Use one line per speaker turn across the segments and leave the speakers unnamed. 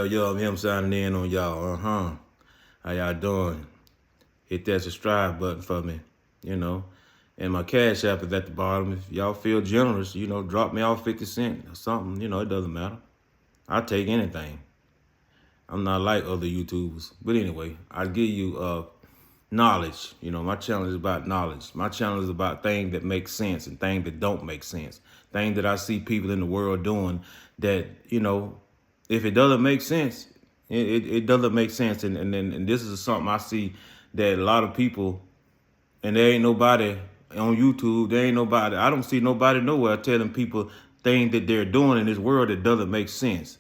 Yo, I'm him signing in on y'all. How y'all doing? Hit that subscribe button for me, you know. And my cash app is at the bottom. If y'all feel generous, drop me off 50 cents or something. It doesn't matter. I'll take anything. I'm not like other YouTubers. But anyway, I give you knowledge. My channel is about knowledge. My channel is about things that make sense and things that don't make sense. Things that I see people in the world doing that, if it doesn't make sense, it doesn't make sense. And this is something I see that a lot of people, and there ain't nobody on YouTube, I don't see nobody nowhere telling people things that they're doing in this world that doesn't make sense.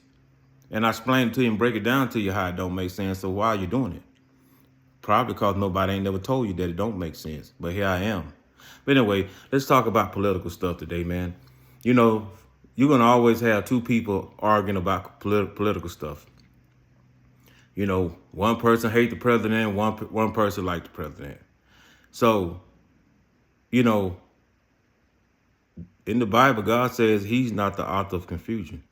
And I explain it to you and break it down to you how it don't make sense. So why are you doing it? Probably because nobody ain't never told you that it don't make sense. But here I am. But anyway, let's talk about political stuff today, man. You're going to always have two people arguing about political stuff. One person hate the president, one person like the president. So, in the Bible, God says he's not the author of confusion.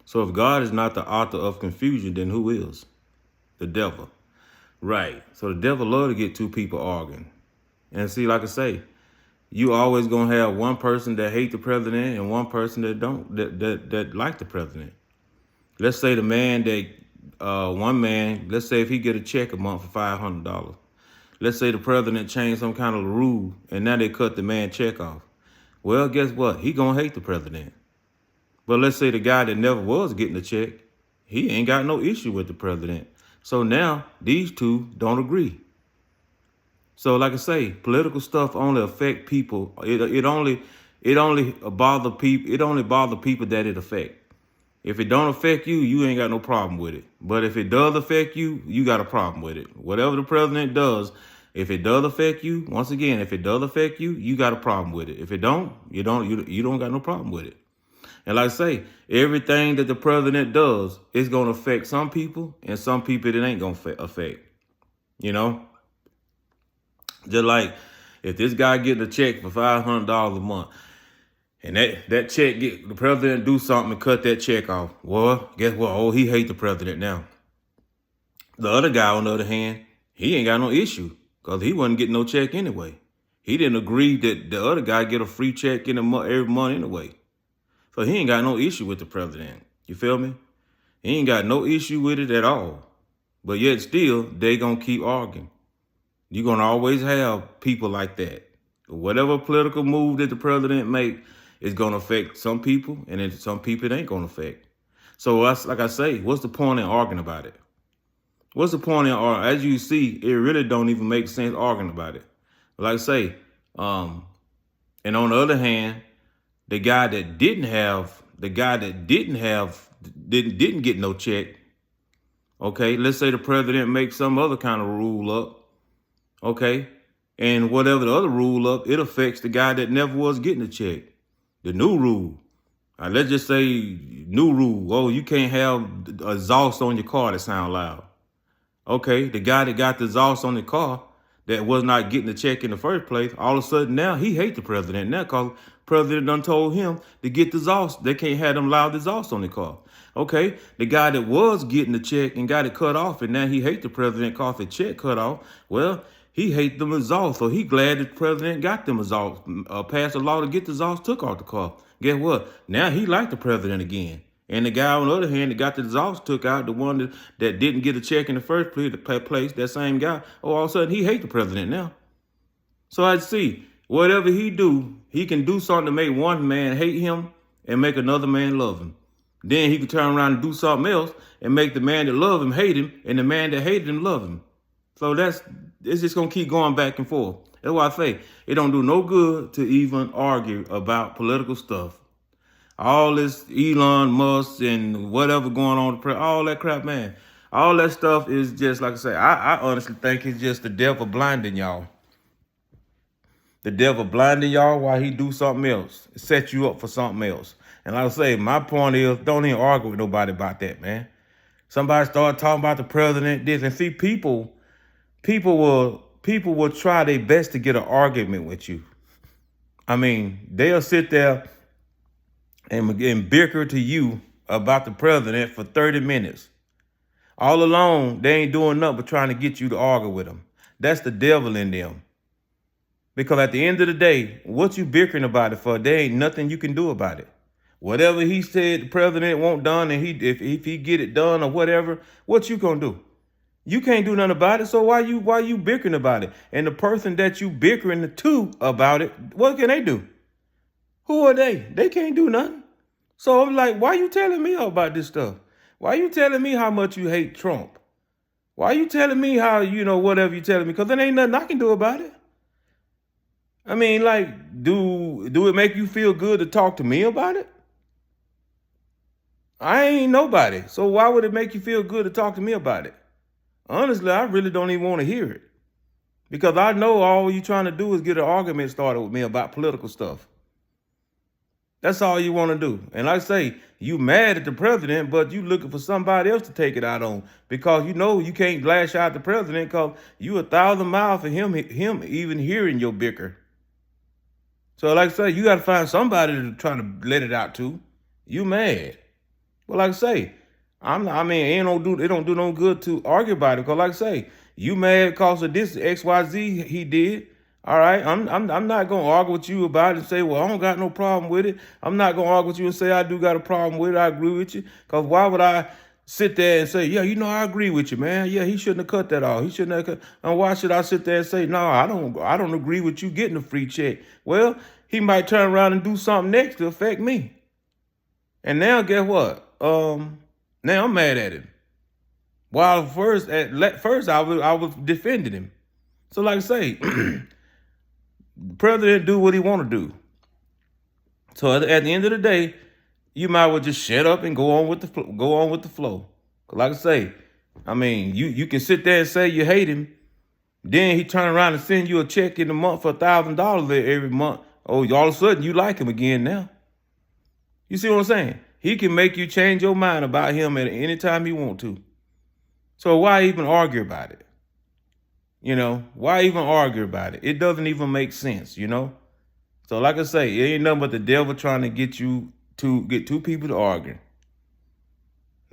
So if God is not the author of confusion, then who is? The devil. Right. So the devil love to get two people arguing. And see, like I say, you always gonna have one person that hate the president and one person that don't, that like the president. Let's say the man one man, let's say if he get a check a month for $500. Let's say the president changed some kind of rule and now they cut the man check off. Well, guess what? He gonna hate the president. But let's say the guy that never was getting a check, he ain't got no issue with the president. So now these two don't agree. So like I say, political stuff only affect people. It only bother people. It only bother people that it affect. If it don't affect you, you ain't got no problem with it. But if it does affect you, you got a problem with it. Whatever the president does, if it does affect you, once again, if it does affect you, you got a problem with it. If it don't, you don't got no problem with it. And like I say, everything that the president does is going to affect some people and some people it ain't going to affect. Just like if this guy getting a check for $500 a month and that check the president do something and cut that check off. Well, guess what? Oh, he hate the president now. The other guy, on the other hand, he ain't got no issue because he wasn't getting no check anyway. He didn't agree that the other guy get a free check every month anyway. So he ain't got no issue with the president. You feel me? He ain't got no issue with it at all. But yet still, they gonna keep arguing. You're gonna always have people like that. Whatever political move that the president make is gonna affect some people, and then some people it ain't gonna affect. So like I say, what's the point in arguing about it? What's the point in arguing? As you see, it really don't even make sense arguing about it. Like I say, and on the other hand, the guy that didn't get no check. Okay, let's say the president makes some other kind of rule up. Okay, and whatever the other rule up, it affects the guy that never was getting a check. The new rule. Let's just say new rule. Oh, you can't have exhaust on your car that sound loud. Okay, the guy that got the exhaust on the car that was not getting the check in the first place, all of a sudden now he hate the president now because president done told him to get the exhaust. They can't have them loud exhaust on the car. Okay, the guy that was getting the check and got it cut off and now he hate the president because the check cut off. Well, he hate them exhaust, so he glad the president got them exhaust, passed a law to get the exhaust took off the car. Guess what? Now he like the president again. And the guy on the other hand that got the exhaust took out, the one that didn't get a check in the first place, that same guy, all of a sudden he hate the president now. So I see, whatever he do, he can do something to make one man hate him and make another man love him. Then he can turn around and do something else and make the man that love him hate him and the man that hated him love him. So it's just going to keep going back and forth. That's why I say it don't do no good to even argue about political stuff. All this Elon Musk and whatever going on, all that crap, man. All that stuff is just, like I say, I honestly think it's just the devil blinding y'all. The devil blinding y'all while he do something else. Set you up for something else. And like I say, my point is, don't even argue with nobody about that, man. Somebody start talking about the president, this, and see, people will try their best to get an argument with you. I mean, they'll sit there and bicker to you about the president for 30 minutes. All along, they ain't doing nothing but trying to get you to argue with them. That's the devil in them. Because at the end of the day, what you bickering about it for, there ain't nothing you can do about it. Whatever he said the president want done, and if he get it done or whatever, what you gonna do? You can't do nothing about it. So why you bickering about it? And the person that you bickering to about it, what can they do? Who are they? They can't do nothing. So I'm like, why you telling me about this stuff? Why you telling me how much you hate Trump? Why you telling me how, whatever you telling me? Because there ain't nothing I can do about it. I mean, like, do it make you feel good to talk to me about it? I ain't nobody. So why would it make you feel good to talk to me about it? Honestly, I really don't even want to hear it. Because I know all you trying to do is get an argument started with me about political stuff. That's all you want to do. And like I say, you mad at the president, but you looking for somebody else to take it out on. Because you can't lash out the president because you 1,000 miles from him even hearing your bicker. So like I say, you got to find somebody to try to let it out to. You mad. Well, like I say, it don't do no good to argue about it. Because like I say, you mad because of this XYZ he did. All right, I'm not gonna argue with you about it and say, well, I don't got no problem with it. I'm not gonna argue with you and say I do got a problem with it. I agree with you. Because why would I sit there and say, yeah, I agree with you, man. Yeah, he shouldn't have cut that off. He shouldn't have cut. And why should I sit there and say, no, I don't agree with you getting a free check? Well, he might turn around and do something next to affect me. And now guess what? Now I'm mad at him. While first I was defending him. So like I say, the president do what he want to do. So at the end of the day, you might well just shut up and go on with the flow. Like I say, you can sit there and say you hate him, then he turn around and send you a check in the month for $1,000 every month. Oh, all of a sudden you like him again now. You see what I'm saying? He can make you change your mind about him at any time he want to. So why even argue about it? Why even argue about it? It doesn't even make sense, So like I say, it ain't nothing but the devil trying to get you to get two people to argue.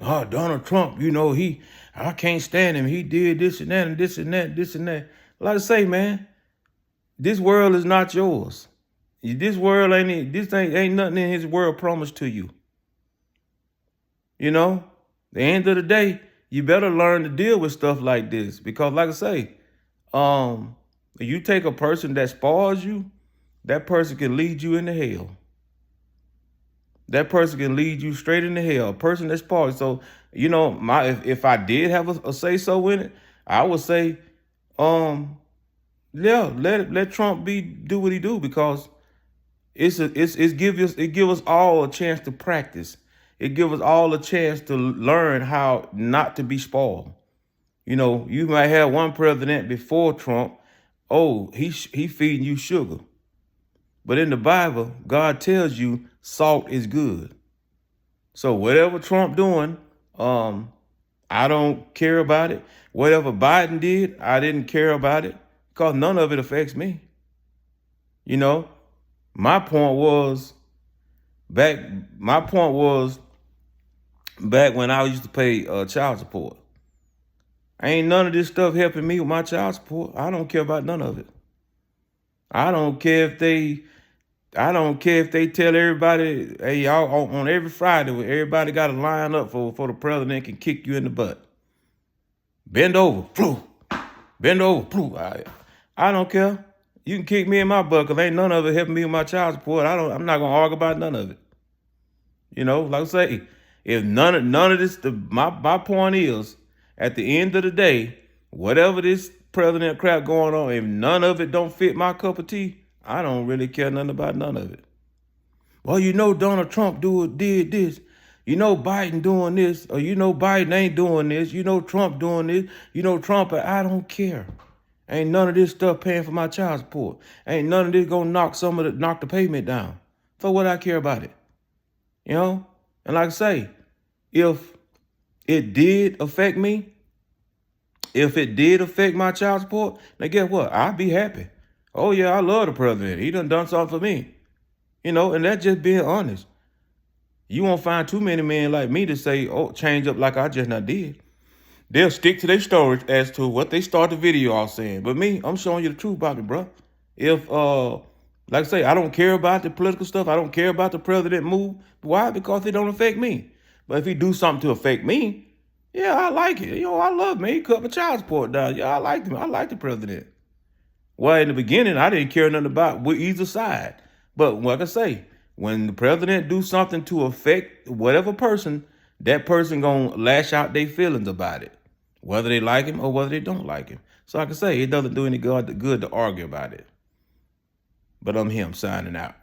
Oh, Donald Trump, I can't stand him. He did this and that and this and that, this and that. Like I say, man, this world is not yours. This world ain't nothing in his world promised to you. The end of the day, you better learn to deal with stuff like this. Because like I say, you take a person that spoils you, that person can lead you into hell. That person can lead you straight into hell. A person that spoils. So, if I did have a say so in it, I would say, let Trump do what he do, because it give us all a chance to practice. It give us all a chance to learn how not to be spoiled. You might have one president before Trump. Oh, he feeding you sugar. But in the Bible, God tells you salt is good. So whatever Trump doing, I don't care about it. Whatever Biden did, I didn't care about it, because none of it affects me. My point was back when I used to pay child support. Ain't none of this stuff helping me with my child support. I don't care about none of it. I don't care if they tell everybody, hey, y'all, on every Friday, everybody got to line up for the president can kick you in the butt. Bend over, poof. Bend over, poof. I don't care. You can kick me in my butt, because ain't none of it helping me with my child support. I'm not gonna argue about none of it. Like I say, if none of this, my point is, at the end of the day, whatever this president crap going on, if none of it don't fit my cup of tea, I don't really care nothing about none of it. Well, Donald Trump did this. Biden doing this, or Biden ain't doing this. Trump doing this. Trump, I don't care. Ain't none of this stuff paying for my child support. Ain't none of this gonna knock the payment down. So what I care about it? And like I say, if it did affect me, if it did affect my child support, now guess what? I'd be happy. Oh yeah, I love the president. He done something for me. And that's just being honest. You won't find too many men like me to say, oh, change up like I just not did. They'll stick to their story as to what they start the video off saying. But me, I'm showing you the truth about it, bro. If like I say, I don't care about the political stuff. I don't care about the president move. Why? Because it don't affect me. But if he do something to affect me, yeah, I like it. I love me. He cut my child support down. Yeah, I like him. I like the president. Well, in the beginning, I didn't care nothing about with either side. But like I say, when the president do something to affect whatever person, that person gonna lash out their feelings about it, whether they like him or whether they don't like him. So like I say, it doesn't do any good to argue about it. But I'm him signing out.